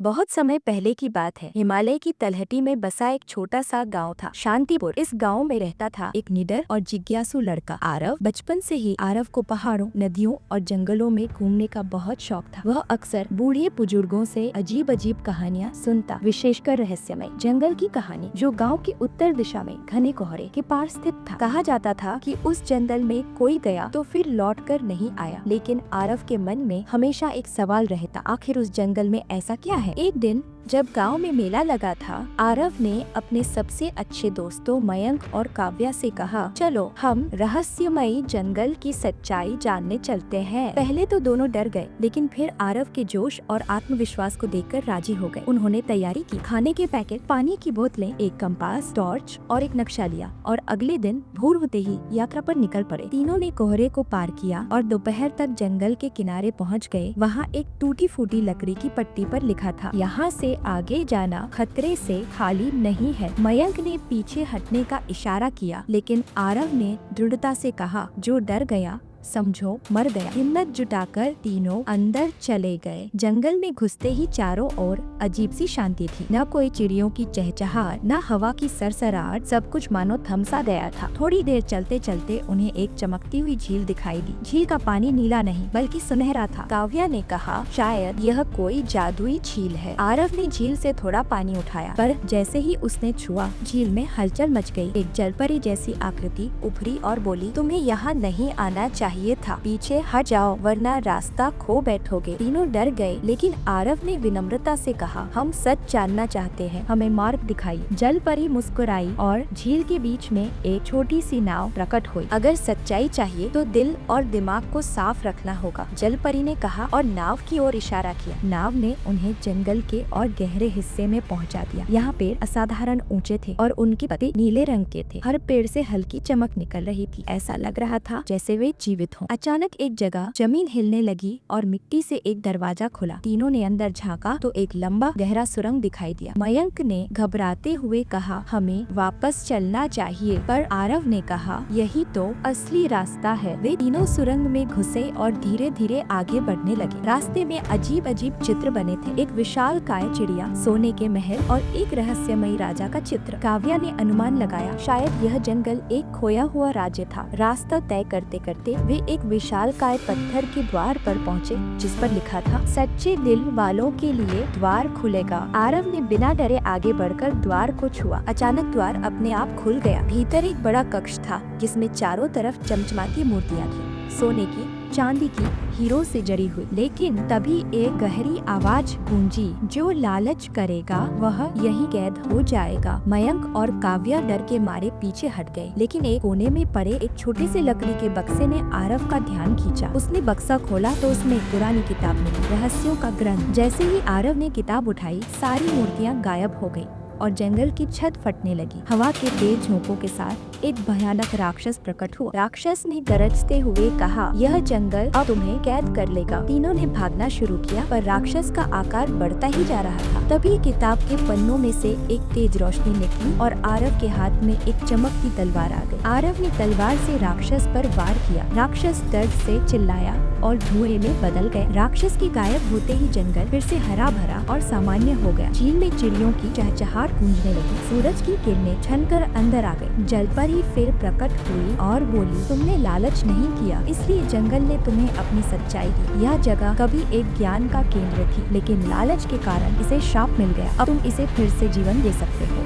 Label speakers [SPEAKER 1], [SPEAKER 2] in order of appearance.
[SPEAKER 1] बहुत समय पहले की बात है। हिमालय की तलहटी में बसा एक छोटा सा गांव था, शांतिपुर। इस गांव में रहता था एक निडर और जिज्ञासु लड़का आरव। बचपन से ही आरव को पहाड़ों, नदियों और जंगलों में घूमने का बहुत शौक था। वह अक्सर बूढ़े बुजुर्गों से अजीब अजीब कहानियाँ सुनता, विशेषकर रहस्यमय जंगल की कहानी जो गाँव की उत्तर दिशा में घने कोहरे के पार स्थित था। कहा जाता था कि उस जंगल में कोई गया तो फिर लौट कर नहीं आया, लेकिन आरव के मन में हमेशा एक सवाल रहता, आखिर उस जंगल में ऐसा क्या है। एक दिन जब गांव में मेला लगा था, आरव ने अपने सबसे अच्छे दोस्तों मयंक और काव्या से कहा, चलो हम रहस्यमयी जंगल की सच्चाई जानने चलते हैं। पहले तो दोनों डर गए, लेकिन फिर आरव के जोश और आत्मविश्वास को देखकर राजी हो गए। उन्होंने तैयारी की, खाने के पैकेट, पानी की बोतलें, एक कंपास, टॉर्च और एक नक्शा लिया और अगले दिन भोर होते ही यात्रा पर निकल पड़े। तीनों ने कोहरे को पार किया और दोपहर तक जंगल के किनारे पहुँच गए। वहाँ एक टूटी फूटी लकड़ी की पट्टी पर लिखा था, यहाँ से आगे जाना खतरे से खाली नहीं है। मयंक ने पीछे हटने का इशारा किया, लेकिन आरव ने दृढ़ता से कहा, जो डर गया समझो मर गया। हिम्मत जुटाकर तीनों अंदर चले गए। जंगल में घुसते ही चारों ओर अजीब सी शांति थी। न कोई चिड़ियों की चहचहाट, न हवा की सरसराहट, सब कुछ मानो थम सा गया था। थोड़ी देर चलते चलते उन्हें एक चमकती हुई झील दिखाई दी। झील का पानी नीला नहीं बल्कि सुनहरा था। काव्या ने कहा, शायद यह कोई जादुई झील है। आरव ने झील से थोड़ा पानी उठाया, पर जैसे ही उसने छुआ, झील में हलचल मच गई। एक जलपरी जैसी आकृति उभरी और बोली, तुम्हें यहाँ नहीं आना चाहिए था, पीछे हट जाओ वरना रास्ता खो बैठोगे। तीनों डर गए, लेकिन आरव ने विनम्रता से कहा, हम सच जानना चाहते हैं, हमें मार्ग दिखाई। जल परी मुस्कुराई और झील के बीच में एक छोटी सी नाव प्रकट हुई। अगर सच्चाई चाहिए तो दिल और दिमाग को साफ रखना होगा, जल परी ने कहा और नाव की ओर इशारा किया। नाव ने उन्हें जंगल के और गहरे हिस्से में पहुंचा दिया। यहाँ पेड़ असाधारण ऊंचे थे और उनके पत्ते नीले रंग के थे। हर पेड़ से हल्की चमक निकल रही थी, ऐसा लग रहा था जैसे वे जीवित हों। अचानक एक जगह जमीन हिलने लगी और मिट्टी से एक दरवाजा खुला। तीनों ने अंदर झांका तो एक लंबा गहरा सुरंग दिखाई दिया। मयंक ने घबराते हुए कहा, हमें वापस चलना चाहिए, पर आरव ने कहा, यही तो असली रास्ता है। वे तीनों सुरंग में घुसे और धीरे धीरे आगे बढ़ने लगे। रास्ते में अजीब अजीब चित्र बने थे, एक विशाल काय चिड़िया, सोने के महल और एक रहस्यमयी राजा का चित्र। काव्या ने अनुमान लगाया, शायद यह जंगल एक खोया हुआ राज्य था। रास्ता तय करते करते वे एक विशालकाय पत्थर के द्वार पर पहुँचे, जिस पर लिखा था, सच्चे दिल वालों के लिए द्वार खुलेगा। आरव ने बिना डरे आगे बढ़कर द्वार को छुआ। अचानक द्वार अपने आप खुल गया। भीतर एक बड़ा कक्ष था, जिसमें चारों तरफ चमचमाती मूर्तियाँ थी, सोने की, चांदी की, हीरो से जड़ी हुई। लेकिन तभी एक गहरी आवाज गूंजी, जो लालच करेगा वह यही कैद हो जाएगा। मयंक और काव्या डर के मारे पीछे हट गए, लेकिन एक कोने में पड़े एक छोटे से लकड़ी के बक्से ने आरव का ध्यान खींचा। उसने बक्सा खोला तो उसमें एक पुरानी किताब मिली, रहस्यों का ग्रंथ। जैसे ही आरव ने किताब उठाई, सारी मूर्तियाँ गायब हो गयी और जंगल की छत फटने लगी। हवा के तेज झोंकों के साथ एक भयानक राक्षस प्रकट हुआ। राक्षस ने गरजते हुए कहा, यह जंगल अब तुम्हें कैद कर लेगा। तीनों ने भागना शुरू किया, पर राक्षस का आकार बढ़ता ही जा रहा था। तभी किताब के पन्नों में से एक तेज रोशनी निकली और आरव के हाथ में एक चमकती तलवार आ गई। आरव ने तलवार से राक्षस पर वार किया। राक्षस दर्द से चिल्लाया और धुएं में बदल गए। राक्षस के गायब होते ही जंगल फिर से हरा भरा और सामान्य हो गया। झील में चिड़ियों की चहचहाट गूंजने लगी। सूरज की किरणें छनकर अंदर आ गई। जलपरी फिर प्रकट हुई और बोली, तुमने लालच नहीं किया, इसलिए जंगल ने तुम्हें अपनी सच्चाई दी। यह जगह कभी एक ज्ञान का केंद्र थी, लेकिन लालच के कारण इसे श्राप मिल गया। अब तुम इसे फिर से जीवन दे सकते हो।